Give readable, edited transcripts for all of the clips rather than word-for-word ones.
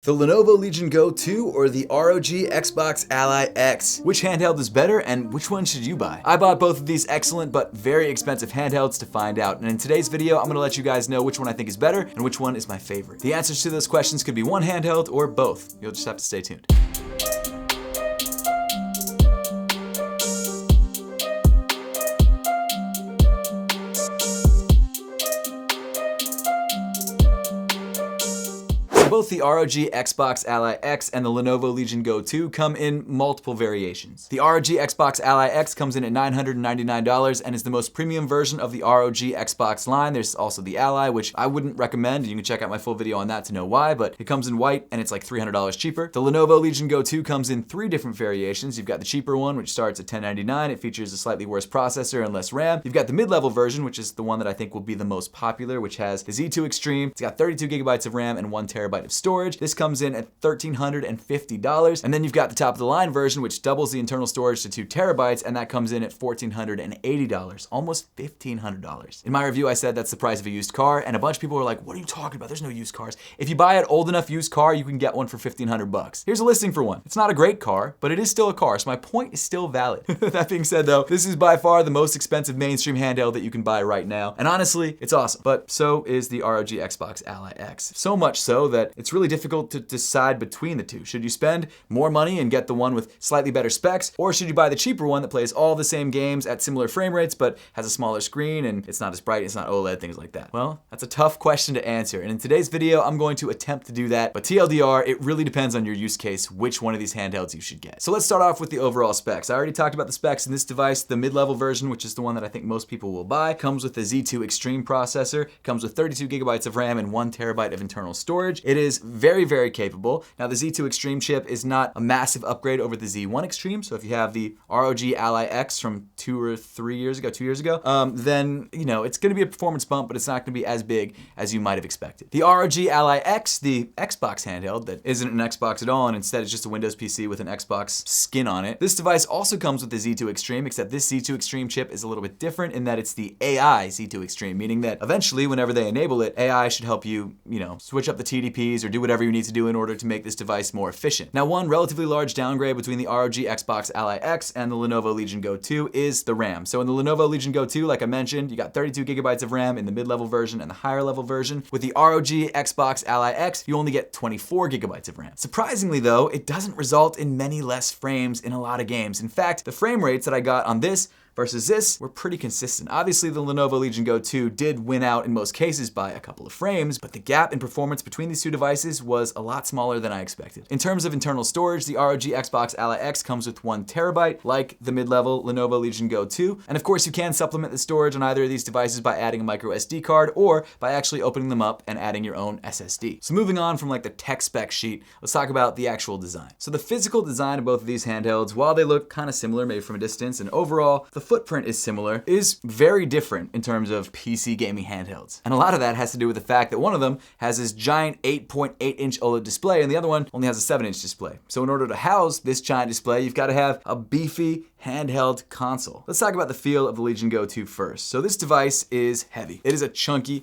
The Lenovo Legion Go 2 or the ROG Xbox Ally X? Which handheld is better and which one should you buy? I bought both of these excellent but very expensive handhelds to find out, and in today's video I'm gonna let you guys know which one I think is better and which one is my favorite. The answers to those questions could be one handheld or both. You'll just have to stay tuned. Both the ROG Xbox Ally X and the Lenovo Legion Go 2 come in multiple variations. The ROG Xbox Ally X comes in at $999 and is the most premium version of the ROG Xbox line. There's also the Ally, which I wouldn't recommend. You can check out my full video on that to know why, but it comes in white and it's like $300 cheaper. The Lenovo Legion Go 2 comes in 3 different variations. You've got the cheaper one, which starts at $1099. It features a slightly worse processor and less RAM. You've got the mid-level version, which is the one that I think will be the most popular, which has the Z2 Extreme. It's got 32 gigabytes of RAM and 1 terabyte of storage. This comes in at $1,350. And then you've got the top of the line version, which doubles the internal storage to 2 terabytes, and that comes in at $1,480, almost $1,500. In my review, I said that's the price of a used car, and a bunch of people were like, what are you talking about? There's no used cars. If you buy an old enough used car, you can get one for $1,500. Here's a listing for one. It's not a great car, but it is still a car, so my point is still valid. That being said though, this is by far the most expensive mainstream handheld that you can buy right now, and honestly, it's awesome. But so is the ROG Xbox Ally X. So much so that it's really difficult to decide between the two. Should you spend more money and get the one with slightly better specs, or should you buy the cheaper one that plays all the same games at similar frame rates but has a smaller screen and it's not as bright, it's not OLED, things like that? Well, that's a tough question to answer, and in today's video I'm going to attempt to do that, but TLDR, it really depends on your use case which one of these handhelds you should get. So let's start off with the overall specs. I already talked about the specs in this device. The mid-level version, which is the one that I think most people will buy, comes with the Z2 Extreme processor, comes with 32 gigabytes of RAM and 1 terabyte of internal storage. It is very capable. Now the Z2 Extreme chip is not a massive upgrade over the Z1 Extreme, so if you have the ROG Ally X from 2 years ago, then you know it's going to be a performance bump, but it's not going to be as big as you might have expected. The ROG Ally X, the Xbox handheld that isn't an Xbox at all, and instead it's just a Windows PC with an Xbox skin on it. This device also comes with the Z2 Extreme, except this Z2 Extreme chip is a little bit different in that it's the AI Z2 Extreme, meaning that eventually, whenever they enable it, AI should help you, switch up the TDPs or do whatever you need to do in order to make this device more efficient. Now, one relatively large downgrade between the ROG Xbox Ally X and the Lenovo Legion Go 2 is the RAM. So in the Lenovo Legion Go 2, like I mentioned, you got 32 gigabytes of RAM in the mid-level version and the higher level version. With the ROG Xbox Ally X, you only get 24 gigabytes of RAM. Surprisingly though, it doesn't result in many less frames in a lot of games. In fact, the frame rates that I got on this versus this were pretty consistent. Obviously, the Lenovo Legion Go 2 did win out in most cases by a couple of frames, but the gap in performance between these two devices was a lot smaller than I expected. In terms of internal storage, the ROG Xbox Ally X comes with 1 terabyte, like the mid-level Lenovo Legion Go 2. And of course, you can supplement the storage on either of these devices by adding a micro SD card or by actually opening them up and adding your own SSD. So moving on from like the tech spec sheet, let's talk about the actual design. So the physical design of both of these handhelds, while they look kind of similar, maybe from a distance, and overall, the footprint is similar, is very different in terms of PC gaming handhelds. And a lot of that has to do with the fact that one of them has this giant 8.8-inch OLED display and the other one only has a 7-inch display. So in order to house this giant display, you've got to have a beefy handheld console. Let's talk about the feel of the Legion Go 2 first. So this device is heavy. It is a chunky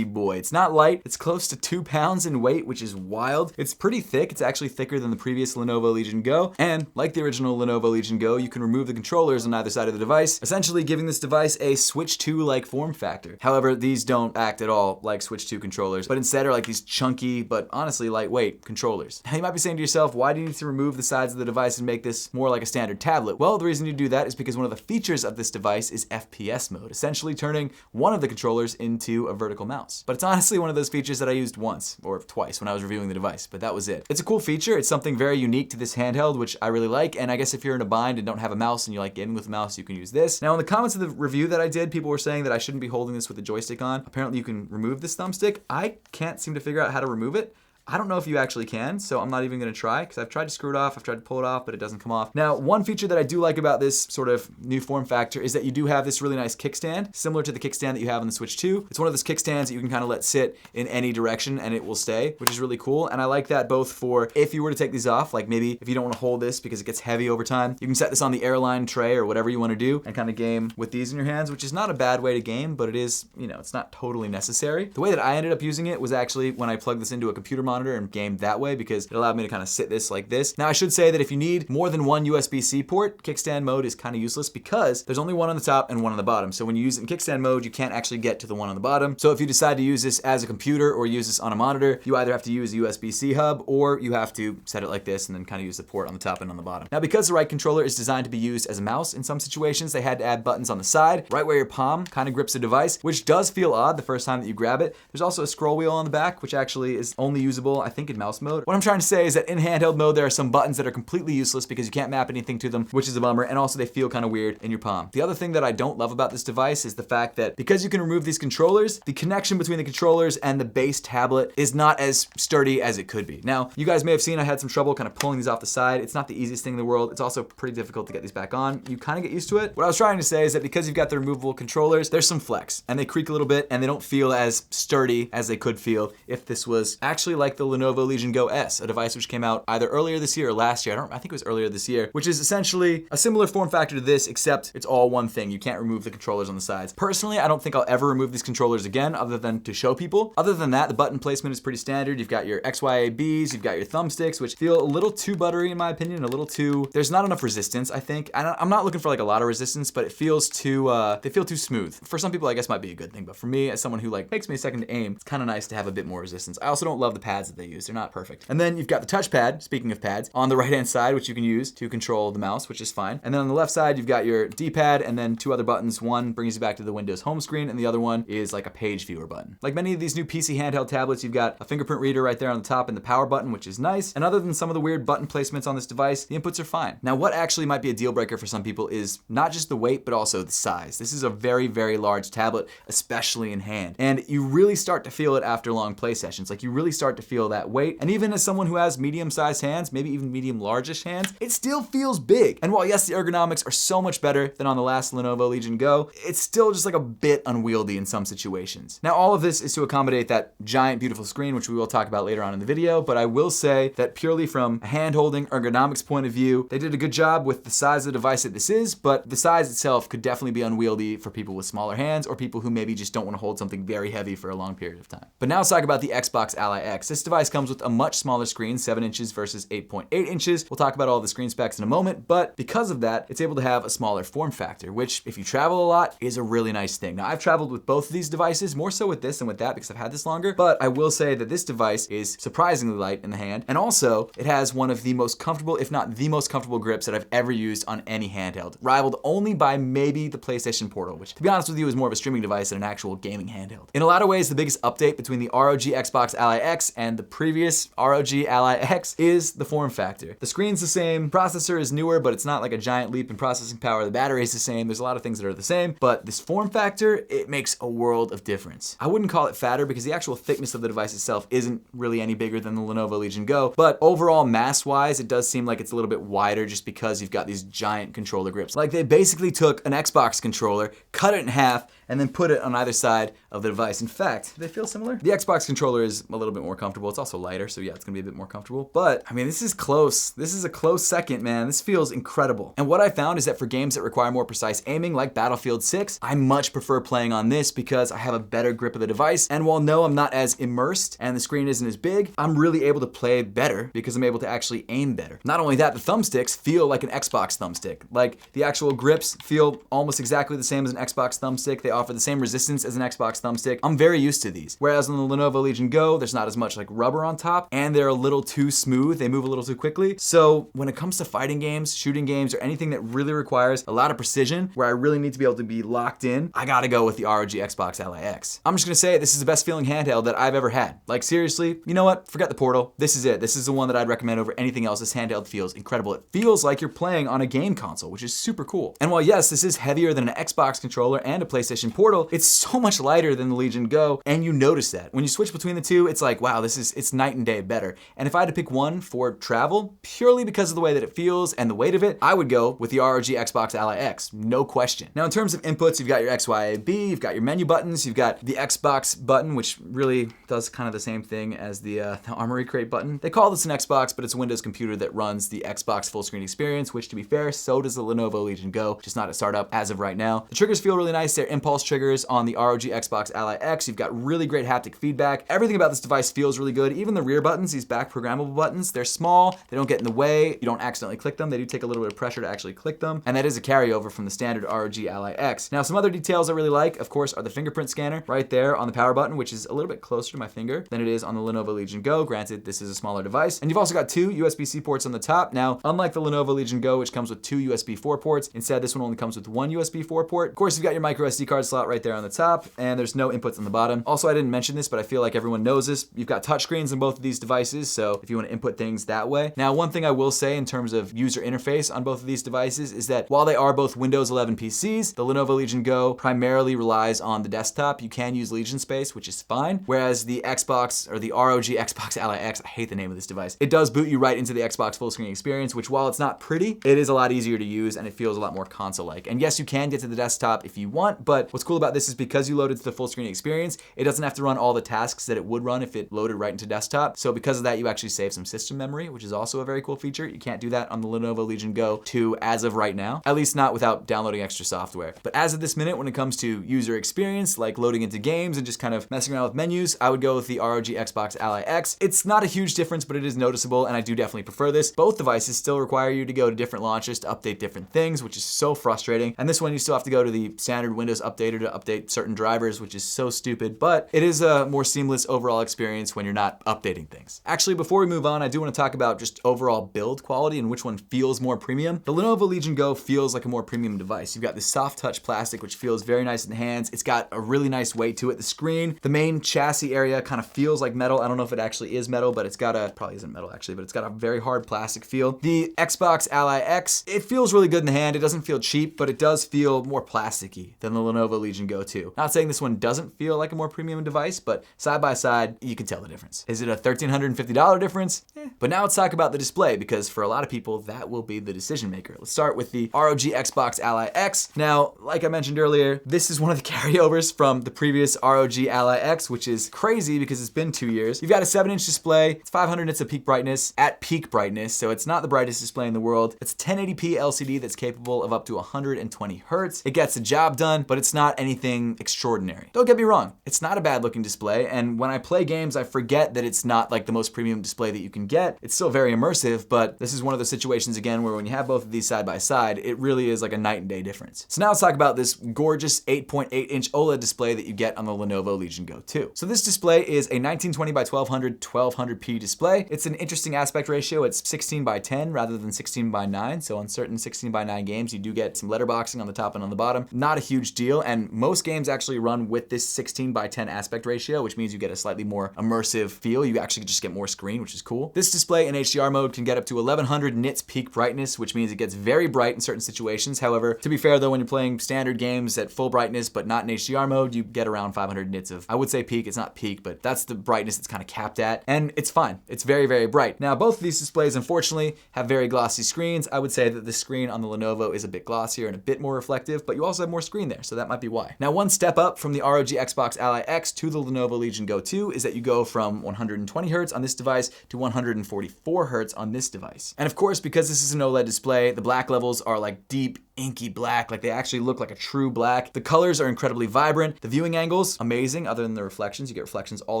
boy. It's not light. It's close to 2 pounds in weight, which is wild. It's pretty thick. It's actually thicker than the previous Lenovo Legion Go. And like the original Lenovo Legion Go, you can remove the controllers on either side of the device, essentially giving this device a Switch 2-like form factor. However, these don't act at all like Switch 2 controllers, but instead are like these chunky, but honestly lightweight controllers. Now you might be saying to yourself, why do you need to remove the sides of the device and make this more like a standard tablet? Well, the reason you do that is because one of the features of this device is FPS mode, essentially turning one of the controllers into a vertical mouse. But it's honestly one of those features that I used once or twice when I was reviewing the device, but that was it. It's a cool feature. It's something very unique to this handheld, which I really like, and I guess if you're in a bind and don't have a mouse and you like gaming with a mouse, you can use this. Now in the comments of the review that I did, people were saying that I shouldn't be holding this with the joystick on. Apparently you can remove this thumbstick. I can't seem to figure out how to remove it. I don't know if you actually can, so I'm not even gonna try, because I've tried to screw it off, I've tried to pull it off, but it doesn't come off. Now, one feature that I do like about this sort of new form factor is that you do have this really nice kickstand, similar to the kickstand that you have on the Switch 2. It's one of those kickstands that you can kind of let sit in any direction and it will stay, which is really cool. And I like that both for if you were to take these off, like maybe if you don't want to hold this because it gets heavy over time, you can set this on the airline tray or whatever you want to do and kind of game with these in your hands, which is not a bad way to game, but it is, it's not totally necessary. The way that I ended up using it was actually when I plugged this into a computer monitor monitor and game that way because it allowed me to kind of sit this like this. Now I should say that if you need more than one USB-C port, kickstand mode is kind of useless because there's only one on the top and one on the bottom. So when you use it in kickstand mode, you can't actually get to the one on the bottom. So if you decide to use this as a computer or use this on a monitor, you either have to use a USB-C hub or you have to set it like this and then kind of use the port on the top and on the bottom. Now because the right controller is designed to be used as a mouse, in some situations they had to add buttons on the side, right where your palm kind of grips the device, which does feel odd the first time that you grab it. There's also a scroll wheel on the back, which actually is only usable, I think, in mouse mode. What I'm trying to say is that in handheld mode, there are some buttons that are completely useless because you can't map anything to them, which is a bummer, and also they feel kind of weird in your palm. The other thing that I don't love about this device is the fact that because you can remove these controllers, the connection between the controllers and the base tablet is not as sturdy as it could be. Now, you guys may have seen I had some trouble kind of pulling these off the side. It's not the easiest thing in the world. It's also pretty difficult to get these back on. You kind of get used to it. What I was trying to say is that because you've got the removable controllers, there's some flex, and they creak a little bit, and they don't feel as sturdy as they could feel if this was actually like the Lenovo Legion Go S, a device which came out either earlier this year or last year. I think it was earlier this year, which is essentially a similar form factor to this, except it's all one thing. You can't remove the controllers on the sides. Personally, I don't think I'll ever remove these controllers again other than to show people. Other than that, the button placement is pretty standard. You've got your XYABs, you've got your thumbsticks, which feel a little too buttery in my opinion, a little too, there's not enough resistance, I think. I'm not looking for like a lot of resistance, but it feels too, they feel too smooth. For some people, I guess might be a good thing, but for me, as someone who like takes me a second to aim, it's kind of nice to have a bit more resistance. I also don't love the pads that they use. They're not perfect. And then you've got the touchpad, speaking of pads, on the right-hand side, which you can use to control the mouse, which is fine. And then on the left side, you've got your D-pad and then two other buttons. One brings you back to the Windows home screen, and the other one is like a page viewer button. Like many of these new PC handheld tablets, you've got a fingerprint reader right there on the top and the power button, which is nice. And other than some of the weird button placements on this device, the inputs are fine. Now, what actually might be a deal breaker for some people is not just the weight, but also the size. This is a very, very large tablet, especially in hand. And you really start to feel it after long play sessions. Like you really start to feel that weight. And even as someone who has medium-sized hands, maybe even medium-largish hands, it still feels big. And while yes, the ergonomics are so much better than on the last Lenovo Legion Go, it's still just like a bit unwieldy in some situations. Now, all of this is to accommodate that giant, beautiful screen, which we will talk about later on in the video, but I will say that purely from a hand-holding ergonomics point of view, they did a good job with the size of the device that this is, but the size itself could definitely be unwieldy for people with smaller hands or people who maybe just don't want to hold something very heavy for a long period of time. But now let's talk about the Xbox Ally X. This device comes with a much smaller screen, 7 inches versus 8.8 inches. We'll talk about all the screen specs in a moment, but because of that, it's able to have a smaller form factor, which if you travel a lot is a really nice thing. Now, I've traveled with both of these devices, more so with this than with that because I've had this longer, but I will say that this device is surprisingly light in the hand, and also it has one of the most comfortable, if not the most comfortable grips that I've ever used on any handheld, rivaled only by maybe the PlayStation Portal, which to be honest with you is more of a streaming device than an actual gaming handheld. In a lot of ways, the biggest update between the ROG Xbox Ally X and the previous ROG Ally X is the form factor. The screen's the same, processor is newer, but it's not like a giant leap in processing power. The battery is the same. There's a lot of things that are the same, but this form factor, it makes a world of difference. I wouldn't call it fatter because the actual thickness of the device itself isn't really any bigger than the Lenovo Legion Go, but overall mass-wise, it does seem like it's a little bit wider just because you've got these giant controller grips. Like they basically took an Xbox controller, cut it in half, and then put it on either side of the device. In fact, do they feel similar? The Xbox controller is a little bit more comfortable. It's also lighter, so yeah, it's gonna be a bit more comfortable. But, I mean, this is close. This is a close second, man. This feels incredible. And what I found is that for games that require more precise aiming, like Battlefield 6, I much prefer playing on this because I have a better grip of the device. And while no, I'm not as immersed and the screen isn't as big, I'm really able to play better because I'm able to actually aim better. Not only that, the thumbsticks feel like an Xbox thumbstick. Like, the actual grips feel almost exactly the same as an Xbox thumbstick. They offer the same resistance as an Xbox thumbstick. I'm very used to these. Whereas on the Lenovo Legion Go, there's not as much like rubber on top and they're a little too smooth. They move a little too quickly. So when it comes to fighting games, shooting games, or anything that really requires a lot of precision, where I really need to be able to be locked in, I gotta go with the ROG Xbox Ally X. I'm just gonna say this is the best feeling handheld that I've ever had. Like seriously, you know what? Forget the Portal. This is it. This is the one that I'd recommend over anything else. This handheld feels incredible. It feels like you're playing on a game console, which is super cool. And while yes, this is heavier than an Xbox controller and a PlayStation Portal, it's so much lighter than the Legion Go, and you notice that. When you switch between the two, it's like, wow, it's night and day better. And if I had to pick one for travel, purely because of the way that it feels and the weight of it, I would go with the ROG Xbox Ally X, no question. Now in terms of inputs, you've got your XYAB, you've got your menu buttons, you've got the Xbox button, which really does kind of the same thing as the Armory Crate button. They call this an Xbox, but it's a Windows computer that runs the Xbox full screen experience, which to be fair, so does the Lenovo Legion Go, just not at startup as of right now. The triggers feel really nice. They're impulse triggers on the ROG Xbox Ally X. You've got really great haptic feedback. Everything about this device feels really really good. Even the rear buttons, these back programmable buttons, they're small, they don't get in the way, you don't accidentally click them. They do take a little bit of pressure to actually click them, and that is a carryover from the standard ROG Ally X. Now, some other details I really like, of course, are the fingerprint scanner right there on the power button, which is a little bit closer to my finger than it is on the Lenovo Legion Go. Granted, this is a smaller device. And you've also got 2 USB-C ports on the top. Now, unlike the Lenovo Legion Go, which comes with 2 USB 4 ports, instead this one only comes with 1 USB 4 port. Of course, you've got your micro SD card slot right there on the top, and there's no inputs on the bottom. Also, I didn't mention this, but I feel like everyone knows this. You've got touchscreens in both of these devices, so if you want to input things that way. Now, one thing I will say in terms of user interface on both of these devices is that while they are both Windows 11 PCs, the Lenovo Legion Go primarily relies on the desktop. You can use Legion Space, which is fine, whereas the Xbox, or the ROG Xbox Ally X, I hate the name of this device, it does boot you right into the Xbox full screen experience, which while it's not pretty, it is a lot easier to use and it feels a lot more console-like. And yes, you can get to the desktop if you want, but what's cool about this is because you loaded to the full screen experience, it doesn't have to run all the tasks that it would run if it loaded right into desktop. So because of that, you actually save some system memory, which is also a very cool feature. You can't do that on the Lenovo Legion Go 2 as of right now, at least not without downloading extra software. But as of this minute, when it comes to user experience, like loading into games and just kind of messing around with menus, I would go with the ROG Xbox Ally X. It's not a huge difference, but it is noticeable, and I do definitely prefer this. Both devices still require you to go to different launchers to update different things, which is so frustrating. And this one, you still have to go to the standard Windows updater to update certain drivers, which is so stupid, but it is a more seamless overall experience when you're not updating things. Actually, before we move on, I do want to talk about just overall build quality and which one feels more premium. The Lenovo Legion Go feels like a more premium device. You've got this soft touch plastic, which feels very nice in the hands. It's got a really nice weight to it. The screen, the main chassis area kind of feels like metal. I don't know if it actually is metal, but it's got a, probably isn't metal actually, but it's got a very hard plastic feel. The Xbox Ally X, it feels really good in the hand. It doesn't feel cheap, but it does feel more plasticky than the Lenovo Legion Go 2. Not saying this one doesn't feel like a more premium device, but side by side, you can tell the difference. Is it a $1,350 difference? But now let's talk about the display, because for a lot of people, that will be the decision maker. Let's start with the ROG Xbox Ally X. Now, like I mentioned earlier, this is one of the carryovers from the previous ROG Ally X, which is crazy because it's been 2 years. You've got a 7-inch display. It's 500 nits of peak brightness at peak brightness, so it's not the brightest display in the world. It's a 1080p LCD that's capable of up to 120 hertz. It gets the job done, but it's not anything extraordinary. Don't get me wrong, it's not a bad looking display, and when I play games, I forget that it's not like the most premium display that you can get. It's still very immersive, but this is one of those situations again where when you have both of these side by side, it really is like a night and day difference. So now let's talk about this gorgeous 8.8-inch OLED display that you get on the Lenovo Legion Go 2. So this display is a 1920 by 1200 1200p display. It's an interesting aspect ratio. It's 16 by 10 rather than 16 by 9. So on certain 16 by 9 games, you do get some letterboxing on the top and on the bottom. Not a huge deal, and most games actually run with this 16 by 10 aspect ratio, which means you get a slightly more immersive feel. You actually just get more screen, which is cool. This display in HDR mode can get up to 1100 nits peak brightness, which means it gets very bright in certain situations. However, to be fair though, when you're playing standard games at full brightness but not in HDR mode, you get around 500 nits of, I would say peak, it's not peak, but that's the brightness it's kind of capped at, and it's fine. It's very, very bright. Now, both of these displays, unfortunately, have very glossy screens. I would say that the screen on the Lenovo is a bit glossier and a bit more reflective, but you also have more screen there, so that might be why. Now, one step up from the ROG Xbox Ally X to the Lenovo Legion Go 2 is that you go from 120 Hz on this device to 144 Hz on this device. And of course, because this is an OLED display, the black levels are like deep, inky black, like they actually look like a true black. The colors are incredibly vibrant. The viewing angles, amazing, other than the reflections. You get reflections all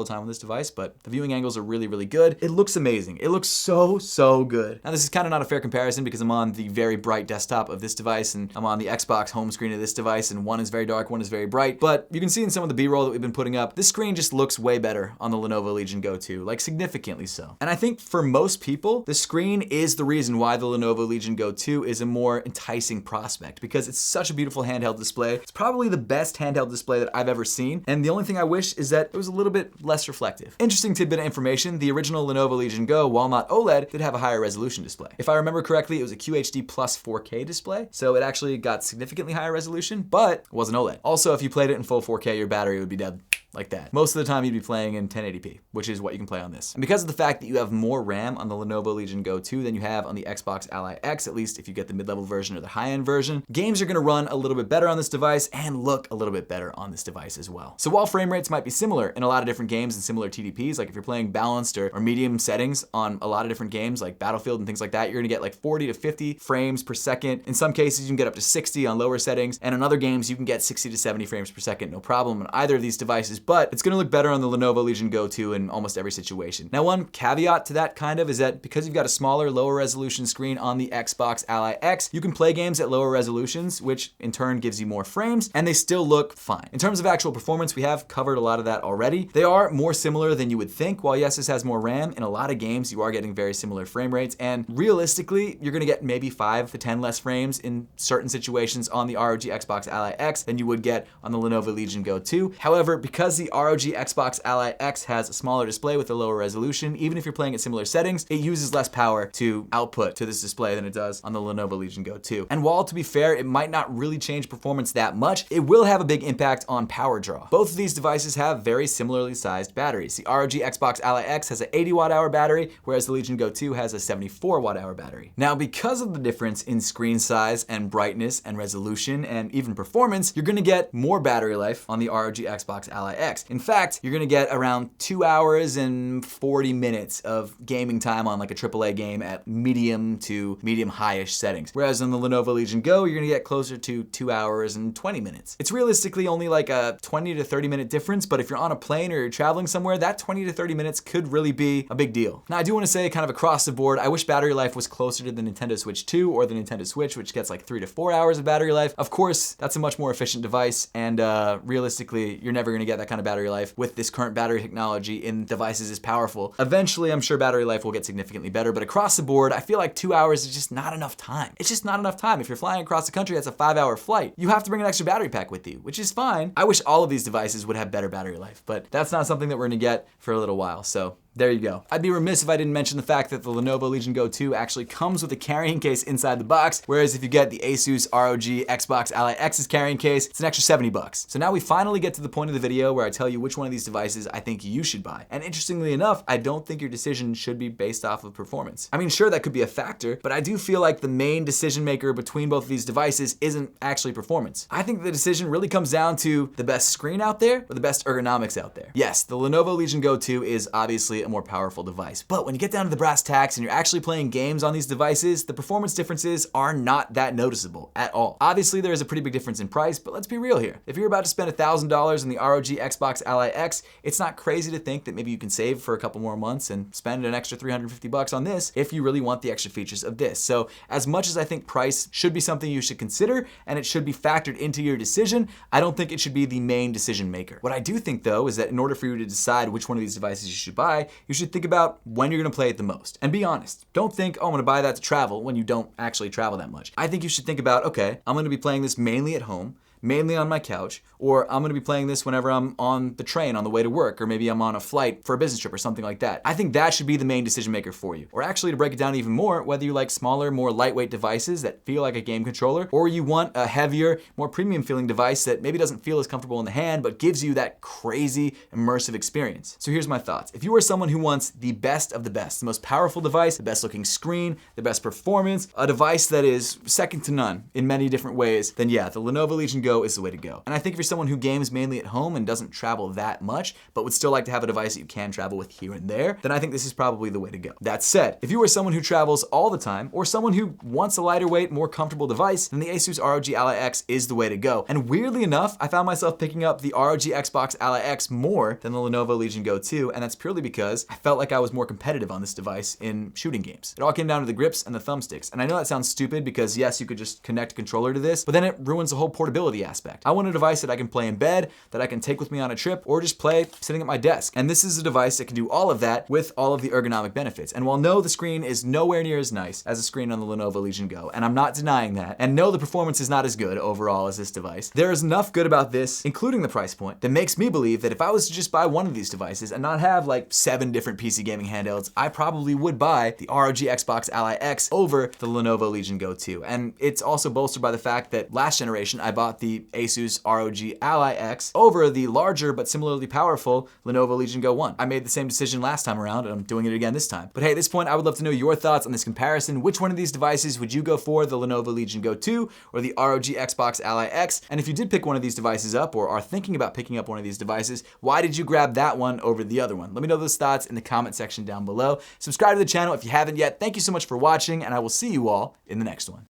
the time on this device, but the viewing angles are really, really good. It looks amazing. It looks so, so good. Now, this is kind of not a fair comparison because I'm on the very bright desktop of this device and I'm on the Xbox home screen of this device, and one is very dark, one is very bright, but you can see in some of the B-roll that we've been putting up, this screen just looks way better on the Lenovo Legion Go 2, like significantly so. And I think for most people, the screen is the reason why the Lenovo Legion Go 2 is a more enticing prospect, because it's such a beautiful handheld display. It's probably the best handheld display that I've ever seen, and the only thing I wish is that it was a little bit less reflective. Interesting tidbit of information, the original Lenovo Legion Go, while not OLED, did have a higher resolution display. If I remember correctly, it was a QHD plus 4K display, so it actually got significantly higher resolution, but it wasn't OLED. Also, if you played it in full 4K, your battery would be dead like that. Most of the time you'd be playing in 1080p, which is what you can play on this. And because of the fact that you have more RAM on the Lenovo Legion Go 2 than you have on the Xbox Ally X, at least if you get the mid-level version or the high-end version, games are gonna run a little bit better on this device and look a little bit better on this device as well. So while frame rates might be similar in a lot of different games and similar TDPs, like if you're playing balanced or medium settings on a lot of different games like Battlefield and things like that, you're gonna get like 40 to 50 frames per second. In some cases, you can get up to 60 on lower settings, and in other games, you can get 60 to 70 frames per second, no problem on either of these devices. but it's gonna look better on the Lenovo Legion Go 2 in almost every situation. Now, one caveat to that kind of is that because you've got a smaller, lower resolution screen on the Xbox Ally X, you can play games at lower resolutions, which in turn gives you more frames, and they still look fine. In terms of actual performance, we have covered a lot of that already. They are more similar than you would think. While yes, this has more RAM, in a lot of games, you are getting very similar frame rates, and realistically, you're gonna get maybe 5 to 10 less frames in certain situations on the ROG Xbox Ally X than you would get on the Lenovo Legion Go 2. However, because the ROG Xbox Ally X has a smaller display with a lower resolution, even if you're playing at similar settings, it uses less power to output to this display than it does on the Lenovo Legion Go 2. And while, to be fair, it might not really change performance that much, it will have a big impact on power draw. Both of these devices have very similarly sized batteries. The ROG Xbox Ally X has an 80 watt-hour battery, whereas the Legion Go 2 has a 74 watt-hour battery. Now, because of the difference in screen size and brightness and resolution and even performance, you're gonna get more battery life on the ROG Xbox Ally X. In fact, you're gonna get around 2 hours and 40 minutes of gaming time on like a AAA game at medium to medium high-ish settings. Whereas on the Lenovo Legion Go, you're gonna get closer to 2 hours and 20 minutes. It's realistically only like a 20 to 30 minute difference, but if you're on a plane or you're traveling somewhere, that 20 to 30 minutes could really be a big deal. Now, I do wanna say kind of across the board, I wish battery life was closer to the Nintendo Switch 2 or the Nintendo Switch, which gets like 3 to 4 hours of battery life. Of course, that's a much more efficient device, and realistically, you're never gonna get that kind of battery life with this current battery technology in devices as powerful. Eventually, I'm sure battery life will get significantly better, but across the board, I feel like 2 hours is just not enough time. It's just not enough time. If you're flying across the country, that's a 5-hour flight. You have to bring an extra battery pack with you, which is fine. I wish all of these devices would have better battery life, but that's not something that we're gonna get for a little while, so there you go. I'd be remiss if I didn't mention the fact that the Lenovo Legion Go 2 actually comes with a carrying case inside the box, whereas if you get the Asus ROG Xbox Ally X's carrying case, it's an extra $70. So now we finally get to the point of the video where I tell you which one of these devices I think you should buy. And interestingly enough, I don't think your decision should be based off of performance. I mean, sure, that could be a factor, but I do feel like the main decision maker between both of these devices isn't actually performance. I think the decision really comes down to the best screen out there or the best ergonomics out there. Yes, the Lenovo Legion Go 2 is obviously a more powerful device, but when you get down to the brass tacks and you're actually playing games on these devices, the performance differences are not that noticeable at all. Obviously, there is a pretty big difference in price, but let's be real here. If you're about to spend $1,000 in the ROG Xbox Ally X, it's not crazy to think that maybe you can save for a couple more months and spend an extra $350 on this if you really want the extra features of this. So as much as I think price should be something you should consider and it should be factored into your decision, I don't think it should be the main decision maker. What I do think though is that in order for you to decide which one of these devices you should buy, you should think about when you're gonna play it the most. And be honest. Don't think, oh, I'm gonna buy that to travel when you don't actually travel that much. I think you should think about, okay, I'm gonna be playing this mainly at home, mainly on my couch, or I'm gonna be playing this whenever I'm on the train on the way to work, or maybe I'm on a flight for a business trip or something like that. I think that should be the main decision maker for you. Or actually, to break it down even more, whether you like smaller, more lightweight devices that feel like a game controller, or you want a heavier, more premium feeling device that maybe doesn't feel as comfortable in the hand, but gives you that crazy immersive experience. So here's my thoughts. If you are someone who wants the best of the best, the most powerful device, the best looking screen, the best performance, a device that is second to none in many different ways, then yeah, the Lenovo Legion Go is the way to go. And I think if you're someone who games mainly at home and doesn't travel that much, but would still like to have a device that you can travel with here and there, then I think this is probably the way to go. That said, if you are someone who travels all the time, or someone who wants a lighter weight, more comfortable device, then the Asus ROG Ally X is the way to go. And weirdly enough, I found myself picking up the ROG Xbox Ally X more than the Lenovo Legion Go 2, and that's purely because I felt like I was more competitive on this device in shooting games. It all came down to the grips and the thumbsticks. And I know that sounds stupid because yes, you could just connect a controller to this, but then it ruins the whole portability aspect. I want a device that I can play in bed, that I can take with me on a trip, or just play sitting at my desk. And this is a device that can do all of that with all of the ergonomic benefits. And while no, the screen is nowhere near as nice as a screen on the Lenovo Legion Go, and I'm not denying that, and no, the performance is not as good overall as this device, there is enough good about this, including the price point, that makes me believe that if I was to just buy one of these devices and not have like 7 different PC gaming handhelds, I probably would buy the ROG Xbox Ally X over the Lenovo Legion Go 2. And it's also bolstered by the fact that last generation I bought the Asus ROG Ally X over the larger but similarly powerful Lenovo Legion Go 1. I made the same decision last time around and I'm doing it again this time. But hey, at this point I would love to know your thoughts on this comparison. Which one of these devices would you go for, the Lenovo Legion Go 2 or the ROG Xbox Ally X? And if you did pick one of these devices up or are thinking about picking up one of these devices, why did you grab that one over the other one? Let me know those thoughts in the comment section down below. Subscribe to the channel if you haven't yet. Thank you so much for watching and I will see you all in the next one.